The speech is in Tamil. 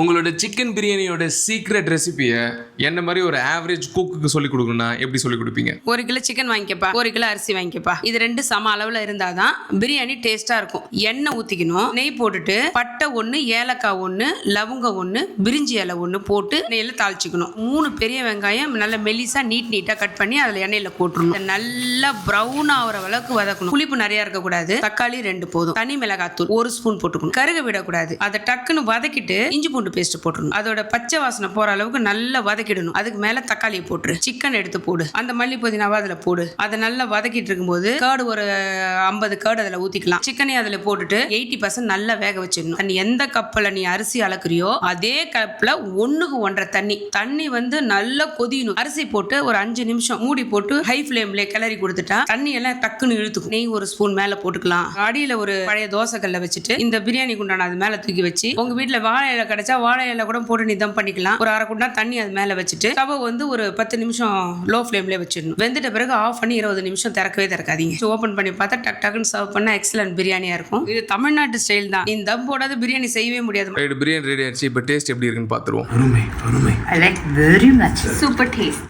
உங்களோட சிக்கன் பிரியாணியோட சீக்ரெட் ரெசிபியை என்ன மாதிரி ஒரு ஆவரேஜ் குக்குக்கு சொல்லி கொடுக்கணும்னா எப்படி சொல்லி கொடுப்பீங்க? 1 கிலோ சிக்கன் வாங்கிக்கப்பா, 1 கிலோ அரிசி வாங்கிக்கப்பா. இது 2 சம அளவில் இருந்தாதான் பிரியாணி டேஸ்டா இருக்கும். எண்ணெய் ஊற்றிக்கணும், நெய் போட்டுட்டு பட்டை 1, ஏலக்காய் 1, லவங்கம் 1, பிரிஞ்சி இலை 1 போட்டு நெய்யில் தாளிச்சிக்கணும். 3 பெரிய வெங்காயம் நல்ல மெலிசா நீட்டாக கட் பண்ணி அதில் எண்ணெயில் போட்டுருணும். நல்லா ப்ரௌன் ஆகிற அளவுக்கு வதக்கணும். புளிப்பு நிறையா இருக்கக்கூடாது. தக்காளி 2 போதும். தனி மிளகாத்தூள் 1 ஸ்பூன் போட்டுக்கணும். கருக விடக்கூடாது. அதை டக்குன்னு வதக்கிட்டு இஞ்சி பூண்டு பேஸ்ட் போட்டுடணும். அதோட பச்சை வாசனை போற அளவுக்கு நல்லா வதக்கிடணும். அதுக்கு மேல தக்காளியை போட்டு சிக்கன் எடுத்து போடு. அந்த மல்லி புதினாவை அதுல போடு. அதை நல்லா வதக்கிட்டு இருக்கும்போது கேர்டு ஒரு 50 கேர்டு அதுல ஊத்திக்கலாம். சிக்கனையும் அதுல போட்டுட்டு 80% நல்லா வேக வச்சிடணும். தண்ணி எந்த கப்பில் நீ அரிசி அளக்குறியோ அதே கப்பில் 1க்கு 1.5 தண்ணி வந்து நல்லா கொதியணும். அரிசி போட்டு ஒரு 5 நிமிஷம் மூடி போட்டு ஹை ஃபிளேம்ல கிளறி கொடுத்துட்டா தண்ணி எல்லாம் டக்குன்னு இழுத்துக்கும். நெய் 1 ஸ்பூன் மேல போட்டுக்கலாம். அடியில ஒரு பழைய தோசை கல்ல வச்சுட்டு இந்த பிரியாணி குண்டான அது மேல தூக்கி வச்சு, உங்க வீட்டுல வாழை இலை கிடைச்சா வாழை இலை கூட போட்டு நிதம் பண்ணிக்கலாம். ஒரு 1/2 குண்டா தண்ணி அது மேல வச்சுட்டு ஸ்டவ் வந்து ஒரு 10 நிமிஷம் லோ ஃபிளேம்ல வச்சிடணும். வெந்துட்ட பிறகு ஆஃப் பண்ணி 20 நிமிஷம் திறக்காதீங்க. ஓபன் பண்ணி பார்த்தா டக்குன்னு சர்வ் பண்ண எக்ஸலன்ட் பிரியாணியா இருக்கும். இது தமிழ்நாட்டு ஸ்டைல் தான். இந்த தம் போடாத பிரியாணி செய்யவே முடியாது. பிரியாணி ரெடி ஆயிடுச்சு. இப்போ டேஸ்ட் எப்படி இருக்குன்னு பார்த்துருவோம். I like very much. Super taste.